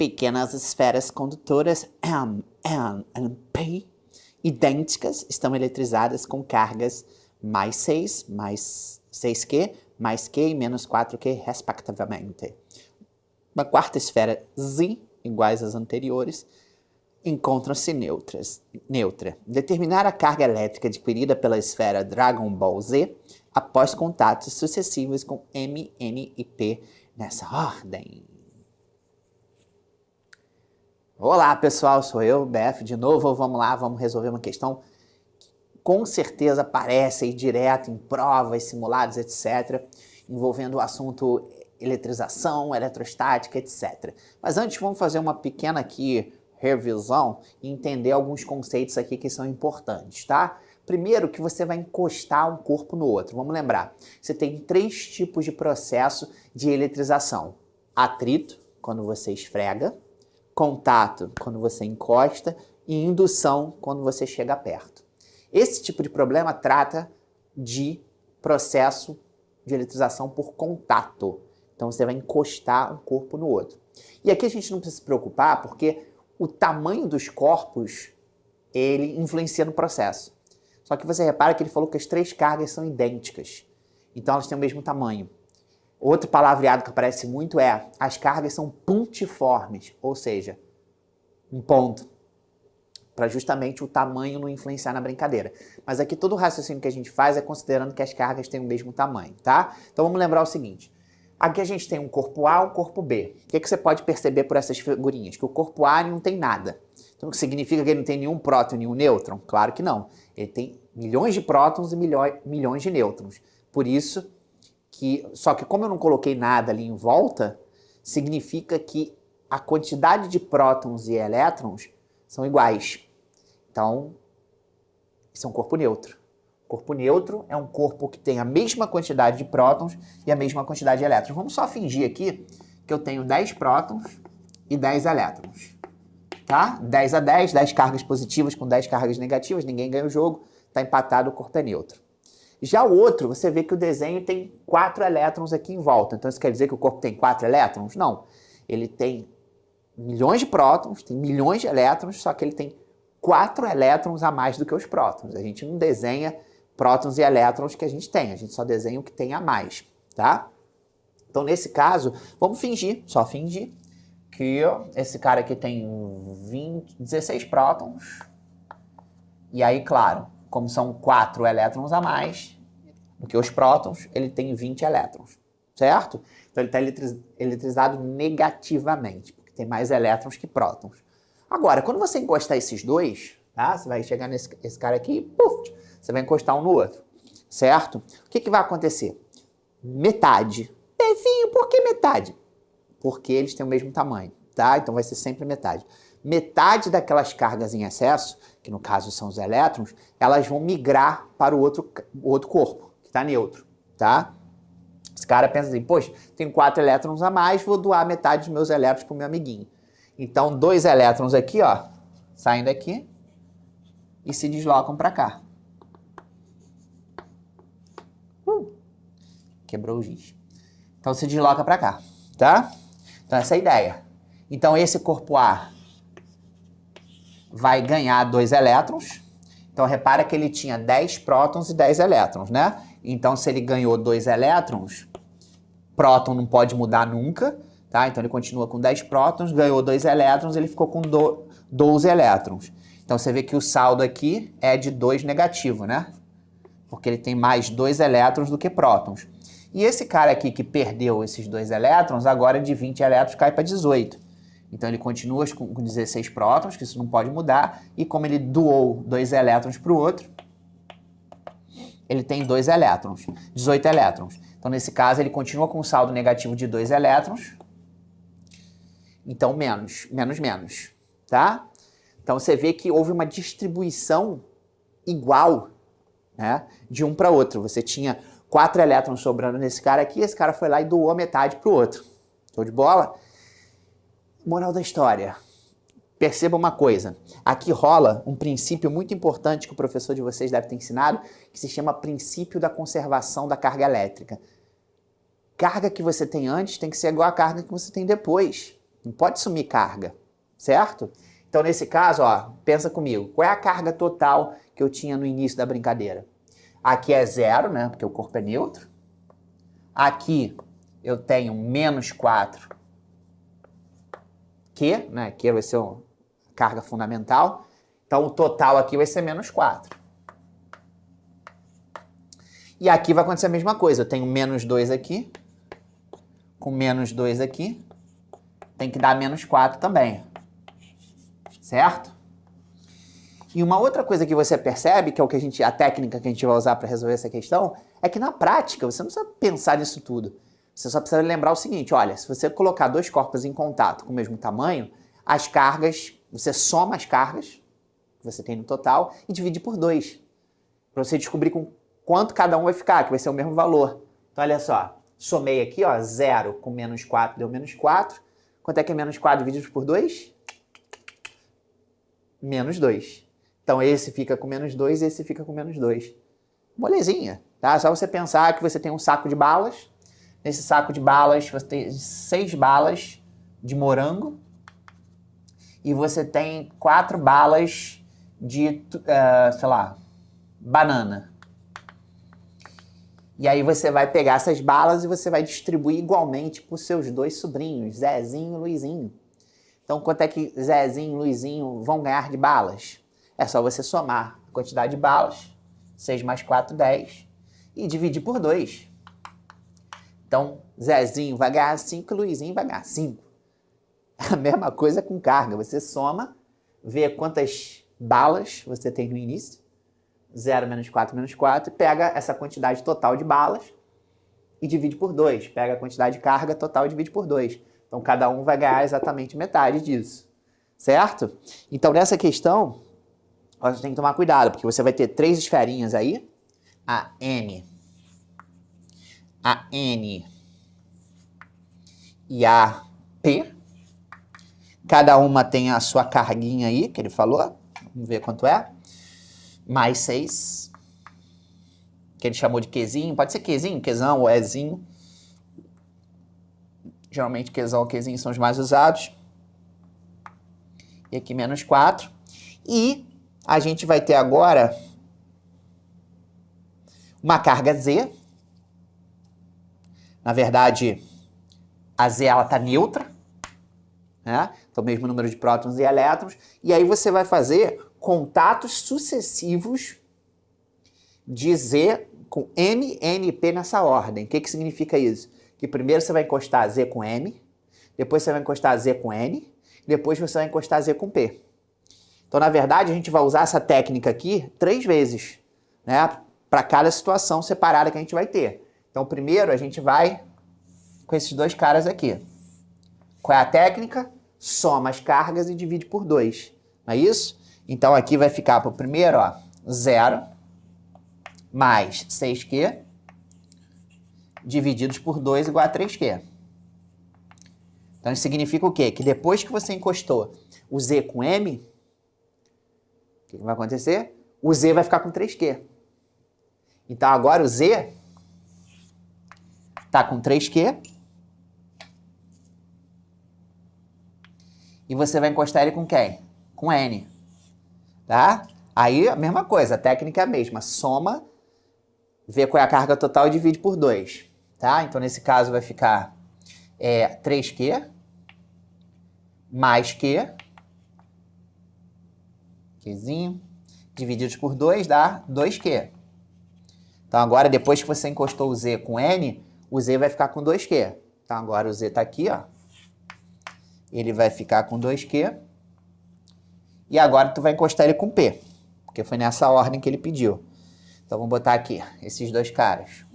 pequenas esferas condutoras M, N e P idênticas estão eletrizadas com cargas mais 6, mais 6Q, mais Q e menos 4Q, respectivamente. Uma quarta esfera Z, iguais às anteriores, encontram-se neutra. Determinar a carga elétrica adquirida pela esfera Dragon Ball Z após contatos sucessivos com M, N e P nessa ordem. Olá pessoal, sou eu, BF, de novo. Vamos lá, vamos resolver uma questão que com certeza aparece aí direto em provas, simulados, etc., envolvendo o assunto eletrização, eletrostática, etc. Mas antes vamos fazer uma pequena aqui revisão e entender alguns conceitos aqui que são importantes, tá? Primeiro que você vai encostar um corpo no outro. Vamos lembrar, você tem 3 tipos de processo de eletrização. Atrito, quando você esfrega, contato, quando você encosta, e indução, quando você chega perto. Esse tipo de problema trata de processo de eletrização por contato. Então você vai encostar um corpo no outro. E aqui a gente não precisa se preocupar porque o tamanho dos corpos, ele influencia no processo. Só que você repara que ele falou que as 3 cargas são idênticas. Então elas têm o mesmo tamanho. Outro palavreado que aparece muito é as cargas são pontiformes, ou seja, um ponto, para justamente o tamanho não influenciar na brincadeira. Mas aqui todo o raciocínio que a gente faz é considerando que as cargas têm o mesmo tamanho, tá? Então vamos lembrar o seguinte. Aqui a gente tem um corpo A e um corpo B. O que você pode perceber por essas figurinhas? Que o corpo A não tem nada. Então o que significa que ele não tem nenhum próton e nenhum nêutron? Claro que não. Ele tem milhões de prótons e milhões de nêutrons. Por isso que... Só que como eu não coloquei nada ali em volta, significa que a quantidade de prótons e elétrons são iguais. Então, isso é um corpo neutro. Corpo neutro é um corpo que tem a mesma quantidade de prótons e a mesma quantidade de elétrons. Vamos só fingir aqui que eu tenho 10 prótons e 10 elétrons. Tá? 10 a 10, 10 cargas positivas com 10 cargas negativas, ninguém ganha o jogo, está empatado, o corpo é neutro. Já o outro, você vê que o desenho tem 4 elétrons aqui em volta. Então isso quer dizer que o corpo tem 4 elétrons? Não. Ele tem milhões de prótons, tem milhões de elétrons, só que ele tem 4 elétrons a mais do que os prótons. A gente não desenha prótons e elétrons que a gente tem, a gente só desenha o que tem a mais, tá? Então, nesse caso, vamos fingir, só fingir, que esse cara aqui tem 16 prótons, e aí, claro, como são 4 elétrons a mais do que os prótons, ele tem 20 elétrons, certo? Então, ele está eletrizado negativamente, porque tem mais elétrons que prótons. Agora, quando você encostar esses dois, tá? Você vai chegar nesse cara aqui e puf, você vai encostar um no outro, certo? O que vai acontecer? Metade. Bevinho, por que metade? Porque eles têm o mesmo tamanho, tá? Então vai ser sempre metade. Metade daquelas cargas em excesso, que no caso são os elétrons, elas vão migrar para o outro corpo, que está neutro, tá? Esse cara pensa assim, poxa, tenho 4 elétrons a mais, vou doar metade dos meus elétrons para o meu amiguinho. Então 2 elétrons aqui, ó, saem daqui e se deslocam para cá. Quebrou o giz. Então se desloca para cá, tá? Então essa é a ideia. Então esse corpo A vai ganhar 2 elétrons. Então repara que ele tinha 10 prótons e 10 elétrons, né? Então se ele ganhou 2 elétrons, próton não pode mudar nunca, tá? Então ele continua com 10 prótons, ganhou 2 elétrons, ele ficou com 12 elétrons. Então você vê que o saldo aqui é de 2 negativo, né? Porque ele tem mais 2 elétrons do que prótons. E esse cara aqui que perdeu esses 2 elétrons, agora de 20 elétrons cai para 18. Então ele continua com 16 prótons, que isso não pode mudar, e como ele doou 2 elétrons para o outro, ele tem 2 elétrons, 18 elétrons. Então nesse caso ele continua com um saldo negativo de 2 elétrons, então menos, tá? Então você vê que houve uma distribuição igual, né, de um para outro. Você tinha 4 elétrons sobrando nesse cara aqui, esse cara foi lá e doou metade para o outro. Show de bola? Moral da história. Perceba uma coisa. Aqui rola um princípio muito importante que o professor de vocês deve ter ensinado, que se chama princípio da conservação da carga elétrica. Carga que você tem antes tem que ser igual à carga que você tem depois. Não pode sumir carga, certo? Então, nesse caso, ó, pensa comigo. Qual é a carga total que eu tinha no início da brincadeira? Aqui é 0, né? Porque o corpo é neutro. Aqui eu tenho menos 4Q, né? Q vai ser a carga fundamental. Então, o total aqui vai ser menos 4. E aqui vai acontecer a mesma coisa. Eu tenho menos 2 aqui, com menos 2 aqui. Tem que dar menos 4 também. Certo? E uma outra coisa que você percebe, que é a técnica que a gente vai usar para resolver essa questão, é que na prática você não precisa pensar nisso tudo. Você só precisa lembrar o seguinte, olha, se você colocar dois corpos em contato com o mesmo tamanho, as cargas, você soma as cargas que você tem no total e divide por 2. Para você descobrir com quanto cada um vai ficar, que vai ser o mesmo valor. Então, olha só, somei aqui, ó, 0 com menos 4 deu menos 4. Quanto é que é menos 4 dividido por 2? Menos 2. Então, esse fica com menos 2 e esse fica com menos 2. Molezinha, tá? Só você pensar que você tem um saco de balas. Nesse saco de balas, você tem 6 balas de morango. E você tem 4 balas de, sei lá, banana. E aí você vai pegar essas balas e você vai distribuir igualmente para os seus 2 sobrinhos, Zezinho e Luizinho. Então, quanto é que Zezinho e Luizinho vão ganhar de balas? É só você somar a quantidade de balas, 6 mais 4, 10, e dividir por 2. Então, Zezinho vai ganhar 5 e Luizinho vai ganhar 5. A mesma coisa com carga. Você soma, vê quantas balas você tem no início, 0 menos 4, e pega essa quantidade total de balas e divide por 2. Pega a quantidade de carga total e divide por 2. Então, cada um vai ganhar exatamente metade disso. Certo? Então, nessa questão, você tem que tomar cuidado, porque você vai ter 3 esferinhas aí. A M, a N e a P. Cada uma tem a sua carguinha aí, que ele falou. Vamos ver quanto é. Mais 6. Que ele chamou de Qzinho. Pode ser Qzinho, Qzão ou Ezinho. Geralmente Qzão ou Qzinho são os mais usados. E aqui menos 4. E a gente vai ter agora uma carga Z. Na verdade, a Z ela está neutra, né? Então, mesmo número de prótons e elétrons. E aí você vai fazer contatos sucessivos de Z com M, N e P nessa ordem. O que significa isso? Que primeiro você vai encostar Z com M, depois você vai encostar Z com N, depois você vai encostar Z com P. Então, na verdade, a gente vai usar essa técnica aqui 3 vezes, né? Para cada situação separada que a gente vai ter. Então, primeiro a gente vai com esses 2 caras aqui. Qual é a técnica? Soma as cargas e divide por 2. Não é isso? Então, aqui vai ficar para o primeiro, ó, 0 mais 6Q divididos por 2 igual a 3Q. Então, isso significa o quê? Que depois que você encostou o Z com M, o que vai acontecer? O Z vai ficar com 3Q. Então, agora o Z está com 3Q. E você vai encostar ele com quem? Com N. Tá? Aí, a mesma coisa, a técnica é a mesma. Soma, vê qual é a carga total e divide por 2. Tá? Então, nesse caso, vai ficar 3Q mais Q, Qzinho, divididos por 2 dá 2Q. Então, agora, depois que você encostou o Z com N, o Z vai ficar com 2Q. Então, agora o Z está aqui, ó. Ele vai ficar com 2Q. E agora tu vai encostar ele com P, porque foi nessa ordem que ele pediu. Então, vamos botar aqui esses 2 caras.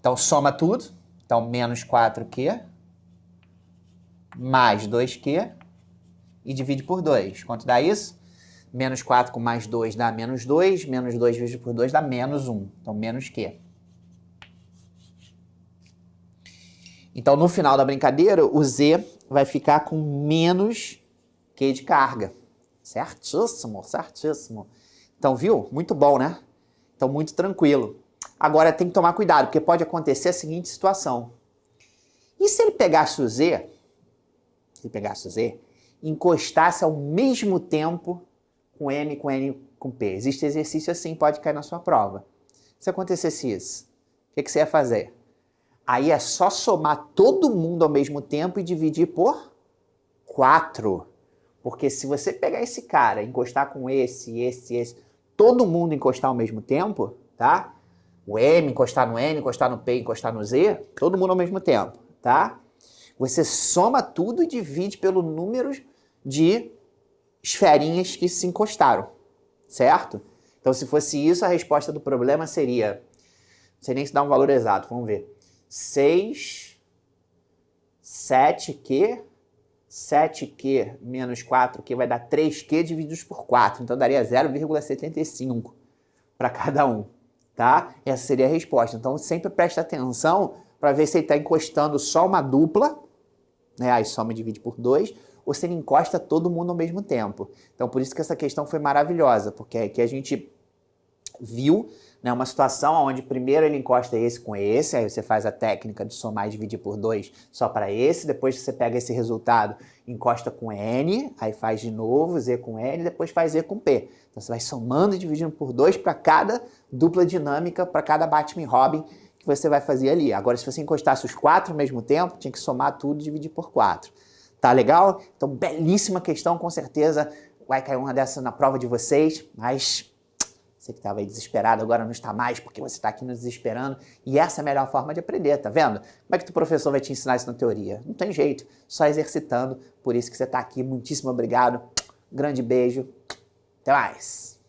Então, soma tudo. Então, menos 4Q mais 2Q e divide por 2. Quanto dá isso? Menos 4 com mais 2 dá menos 2. Menos 2 dividido por 2 dá menos 1. Então, menos Q. Então, no final da brincadeira, o Z vai ficar com menos Q de carga. Certíssimo, certíssimo. Então, viu? Muito bom, né? Então, muito tranquilo. Agora, tem que tomar cuidado, porque pode acontecer a seguinte situação. E se ele pegasse o Z se ele pegasse o Z, encostasse ao mesmo tempo com M, com N, com P. Existe exercício assim, pode cair na sua prova. Se acontecesse isso, o que você ia fazer? Aí é só somar todo mundo ao mesmo tempo e dividir por 4. Porque se você pegar esse cara, encostar com esse, todo mundo encostar ao mesmo tempo, tá? O M encostar no N, encostar no P, encostar no Z, todo mundo ao mesmo tempo, tá? Você soma tudo e divide pelo número de esferinhas que se encostaram, certo? Então, se fosse isso, a resposta do problema seria, não sei nem se dá um valor exato, vamos ver. 6, 7Q, 7Q menos 4Q vai dar 3Q divididos por 4. Então, daria 0,75 para cada um, tá? Essa seria a resposta. Então, sempre presta atenção para ver se ele está encostando só uma dupla, né? Aí soma e divide por 2, ou se ele encosta todo mundo ao mesmo tempo. Então, por isso que essa questão foi maravilhosa, porque aqui a gente viu, né, uma situação onde primeiro ele encosta esse com esse, aí você faz a técnica de somar e dividir por 2 só para esse, depois você pega esse resultado, encosta com N, aí faz de novo Z com N, depois faz Z com P. Então você vai somando e dividindo por 2 para cada dupla dinâmica, para cada Batman e Robin que você vai fazer ali. Agora, se você encostasse os 4 ao mesmo tempo, tinha que somar tudo e dividir por 4. Tá legal? Então, belíssima questão, com certeza vai cair uma dessa na prova de vocês, mas você que estava aí desesperado agora não está mais, porque você está aqui nos desesperando, e essa é a melhor forma de aprender, tá vendo? Como é que o professor vai te ensinar isso na teoria? Não tem jeito, só exercitando, por isso que você está aqui. Muitíssimo obrigado, grande beijo, até mais!